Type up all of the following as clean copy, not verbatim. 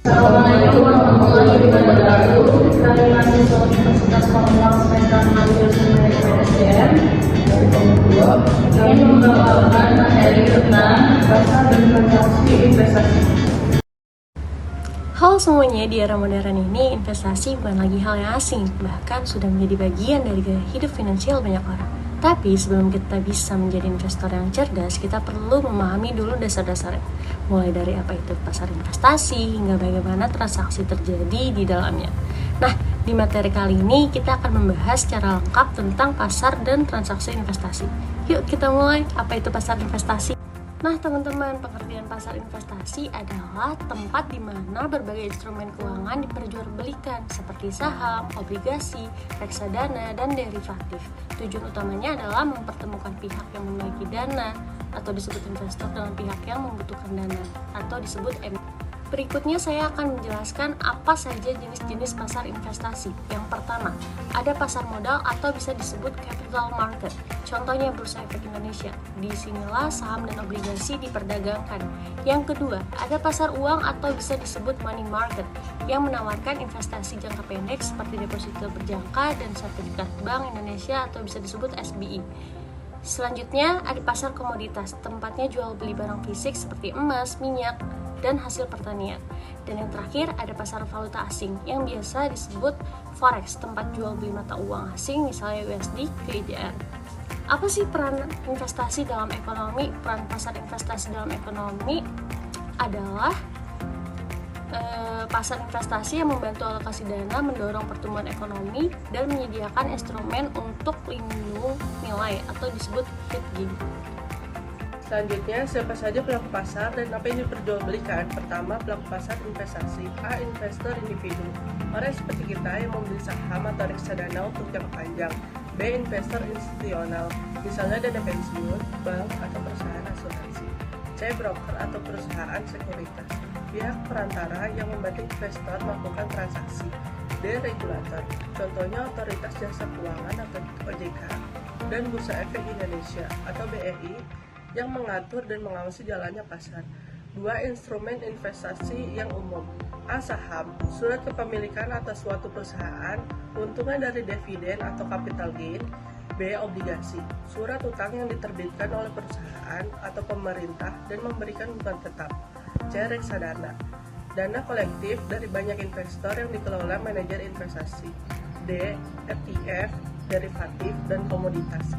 Assalamualaikum warahmatullahi wabarakatuh. Kami mahasiswa Universitas Kompleks semester 6 jurusan PSDM dari Komisi 2 ingin membawakan materi tentang pasar dan transaksi investasi. Halo semuanya, di era modern ini investasi bukan lagi hal yang asing, bahkan sudah menjadi bagian dari gaya hidup finansial banyak orang. Tapi sebelum kita bisa menjadi investor yang cerdas, kita perlu memahami dulu dasar-dasarnya. Mulai dari apa itu pasar investasi, hingga bagaimana transaksi terjadi di dalamnya. Nah, di materi kali ini kita akan membahas secara lengkap tentang pasar dan transaksi investasi. Yuk kita mulai, apa itu pasar investasi? Nah teman-teman, pengertian pasar investasi adalah tempat di mana berbagai instrumen keuangan diperjualbelikan seperti saham, obligasi, reksadana, dan derivatif. Tujuan utamanya adalah mempertemukan pihak yang memiliki dana atau disebut investor dengan pihak yang membutuhkan dana atau disebut emiten. Berikutnya saya akan menjelaskan apa saja jenis-jenis pasar investasi. Yang pertama, ada pasar modal atau bisa disebut capital market. Contohnya Bursa Efek Indonesia. Di sinilah saham dan obligasi diperdagangkan. Yang kedua, ada pasar uang atau bisa disebut money market yang menawarkan investasi jangka pendek seperti deposito berjangka dan sertifikat Bank Indonesia atau bisa disebut SBI. Selanjutnya, ada pasar komoditas, tempatnya jual beli barang fisik seperti emas, minyak, dan hasil pertanian. Dan yang terakhir ada pasar valuta asing yang biasa disebut forex, tempat jual beli mata uang asing misalnya USD ke IDR. Apa sih peran investasi dalam ekonomi? Peran pasar investasi dalam ekonomi adalah pasar investasi yang membantu alokasi dana, mendorong pertumbuhan ekonomi, dan menyediakan instrumen untuk lindung nilai atau disebut hedging. Selanjutnya, siapa saja pelaku pasar dan apa yang diperjualbelikan? Pertama, pelaku pasar investasi. A. Investor individu, orang seperti kita yang membeli saham atau reksadana untuk jangka panjang. B. Investor institusional, misalnya dana pensiun, bank, atau perusahaan asuransi. C. Broker atau perusahaan sekuritas, pihak perantara yang membantu investor melakukan transaksi. D. Regulator, contohnya Otoritas Jasa Keuangan atau OJK dan Bursa Efek Indonesia atau BEI yang mengatur dan mengawasi jalannya pasar. 2. Instrumen investasi yang umum. A. Saham, surat kepemilikan atas suatu perusahaan, keuntungan dari dividen atau capital gain. B. Obligasi, surat utang yang diterbitkan oleh perusahaan atau pemerintah dan memberikan bunga tetap. C. Reksadana, dana kolektif dari banyak investor yang dikelola manajer investasi. D. ETF, derivatif, dan komoditas,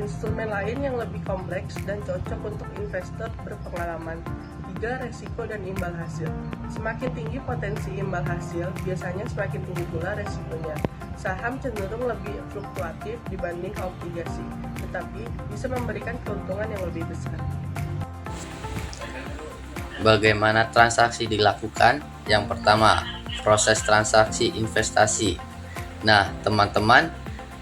instrumen lain yang lebih kompleks dan cocok untuk investor berpengalaman. 3. Resiko dan imbal hasil, semakin tinggi potensi imbal hasil, biasanya semakin tinggi pula resikonya. Saham cenderung lebih fluktuatif dibanding obligasi, tetapi bisa memberikan keuntungan yang lebih besar. Bagaimana transaksi dilakukan? Yang pertama, proses transaksi investasi. Nah, teman-teman,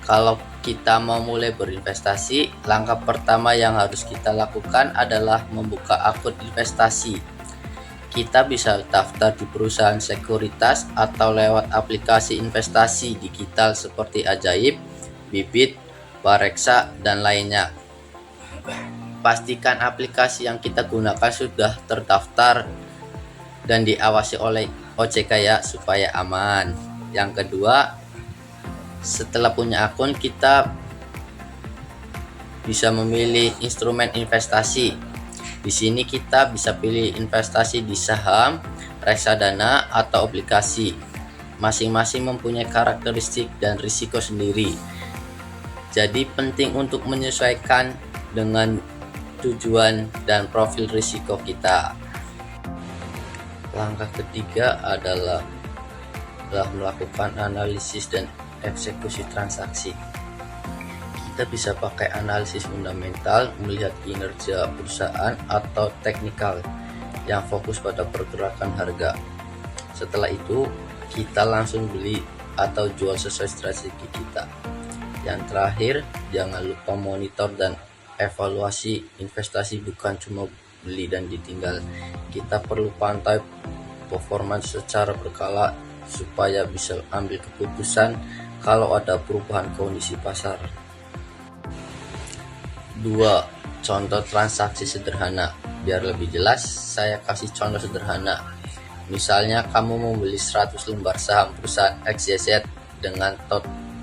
kalau kita mau mulai berinvestasi, langkah pertama yang harus kita lakukan adalah membuka akun investasi. Kita bisa daftar di perusahaan sekuritas atau lewat aplikasi investasi digital seperti Ajaib, Bibit, Bareksa, dan lainnya. Pastikan aplikasi yang kita gunakan sudah terdaftar dan diawasi oleh OJK ya, supaya aman. Yang kedua, setelah punya akun, kita bisa memilih instrumen investasi. Di sini kita bisa pilih investasi di saham, reksadana, atau obligasi. Masing-masing mempunyai karakteristik dan risiko sendiri. Jadi penting untuk menyesuaikan dengan tujuan dan profil risiko kita. Langkah ketiga adalah melakukan analisis dan eksekusi transaksi. Kita bisa pakai analisis fundamental, melihat kinerja perusahaan, atau teknikal yang fokus pada pergerakan harga. Setelah itu, kita langsung beli atau jual sesuai strategi kita. Yang terakhir, jangan lupa monitor dan evaluasi investasi, bukan cuma beli dan ditinggal. Kita perlu pantau performa secara berkala supaya bisa ambil keputusan kalau ada perubahan kondisi pasar. 2. Contoh transaksi sederhana. Biar lebih jelas, saya kasih contoh sederhana. Misalnya kamu membeli 100 lembar saham perusahaan XYZ dengan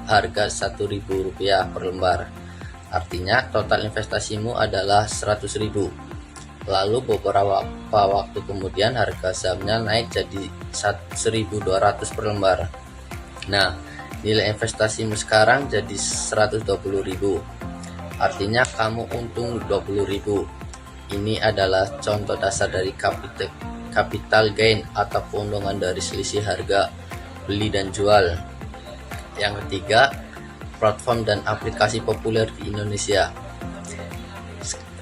harga Rp1.000 per lembar. Artinya total investasimu adalah 100.000. Lalu beberapa waktu kemudian harga sahamnya naik jadi 1.200 per lembar. Nah, nilai investasimu sekarang jadi 120.000. Artinya kamu untung 20.000. Ini adalah contoh dasar dari capital gain atau keuntungan dari selisih harga beli dan jual. Yang ketiga, platform dan aplikasi populer di Indonesia.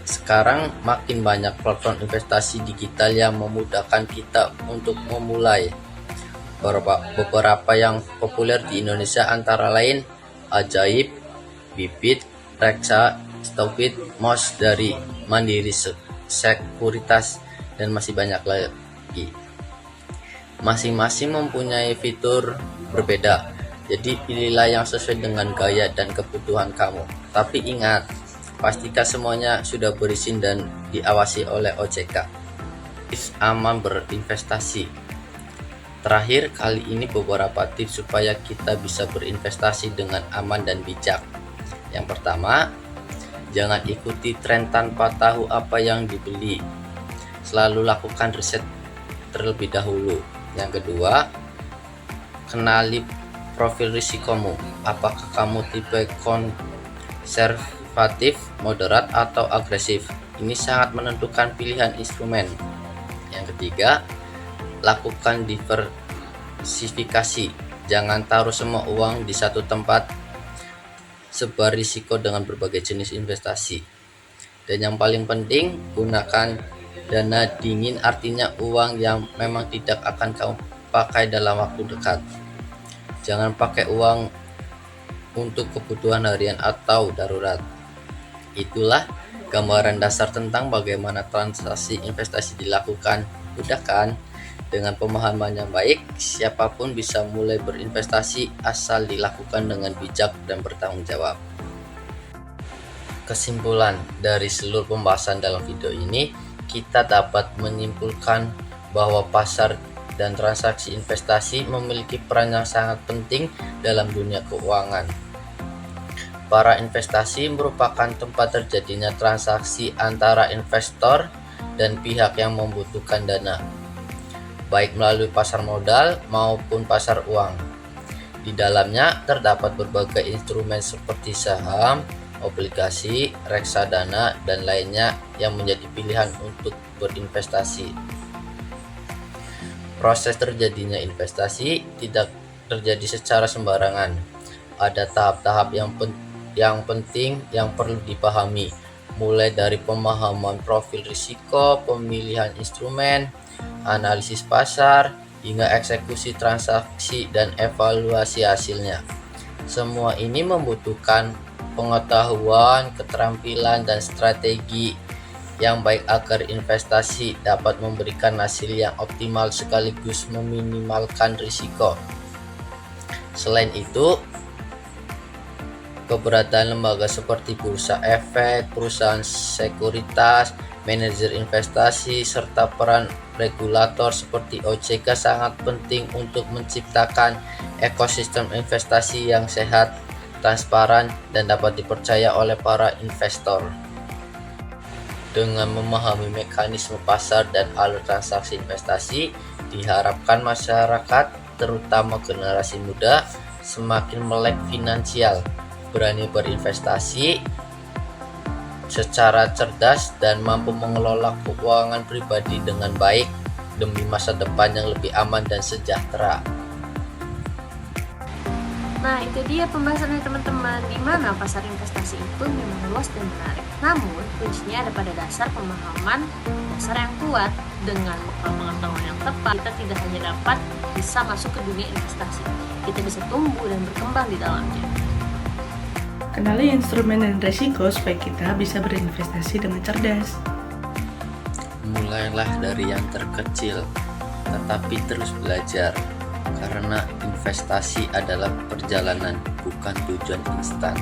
Sekarang makin banyak platform investasi digital yang memudahkan kita untuk memulai. Beberapa yang populer di Indonesia antara lain Ajaib, Bibit, Reksa, Stopit, Mos dari Mandiri Sekuritas, dan masih banyak lagi. Masing-masing mempunyai fitur berbeda, jadi pilihlah yang sesuai dengan gaya dan kebutuhan kamu. Tapi ingat, pastikan semuanya sudah berizin dan diawasi oleh OJK. Tips aman berinvestasi. Terakhir, kali ini beberapa tips supaya kita bisa berinvestasi dengan aman dan bijak. Yang pertama, jangan ikuti tren tanpa tahu apa yang dibeli. Selalu lakukan riset terlebih dahulu. Yang kedua, kenali profil risikomu. Apakah kamu tipe konservatif, moderat, atau agresif? Ini sangat menentukan pilihan instrumen. Yang ketiga, lakukan diversifikasi. Jangan taruh semua uang di satu tempat. Sebar risiko dengan berbagai jenis investasi. Dan yang paling penting, gunakan dana dingin, artinya uang yang memang tidak akan kamu pakai dalam waktu dekat. Jangan pakai uang untuk kebutuhan harian atau darurat. Itulah gambaran dasar tentang bagaimana transaksi investasi dilakukan. Mudah kan? Dengan pemahaman yang baik, siapapun bisa mulai berinvestasi asal dilakukan dengan bijak dan bertanggung jawab. Kesimpulan dari seluruh pembahasan dalam video ini, kita dapat menyimpulkan bahwa pasar dan transaksi investasi memiliki peran yang sangat penting dalam dunia keuangan. Para investasi merupakan tempat terjadinya transaksi antara investor dan pihak yang membutuhkan dana, baik melalui pasar modal maupun pasar uang. Di dalamnya terdapat berbagai instrumen seperti saham, obligasi, reksadana, dan lainnya yang menjadi pilihan untuk berinvestasi. Proses terjadinya investasi tidak terjadi secara sembarangan. Ada tahap-tahap yang penting yang perlu dipahami, mulai dari pemahaman profil risiko, pemilihan instrumen, analisis pasar, hingga eksekusi transaksi dan evaluasi hasilnya. Semua ini membutuhkan pengetahuan, keterampilan, dan strategi yang baik agar investasi dapat memberikan hasil yang optimal sekaligus meminimalkan risiko. Selain itu, keberadaan lembaga seperti bursa efek, perusahaan sekuritas, manajer investasi, serta peran regulator seperti OJK sangat penting untuk menciptakan ekosistem investasi yang sehat, transparan, dan dapat dipercaya oleh para investor. Dengan memahami mekanisme pasar dan alur transaksi investasi, diharapkan masyarakat, terutama generasi muda, semakin melek finansial, berani berinvestasi secara cerdas, dan mampu mengelola keuangan pribadi dengan baik demi masa depan yang lebih aman dan sejahtera. Nah, itu dia pembahasannya teman-teman, di mana pasar investasi itu memang luas dan menarik. Namun, kuncinya ada pada dasar pemahaman dasar yang kuat. Dengan pengetahuan yang tepat, kita tidak hanya dapat bisa masuk ke dunia investasi, kita bisa tumbuh dan berkembang di dalamnya. Kenali instrumen dan risiko supaya kita bisa berinvestasi dengan cerdas. Mulailah dari yang terkecil, tetapi terus belajar. Karena investasi adalah perjalanan, bukan tujuan instan.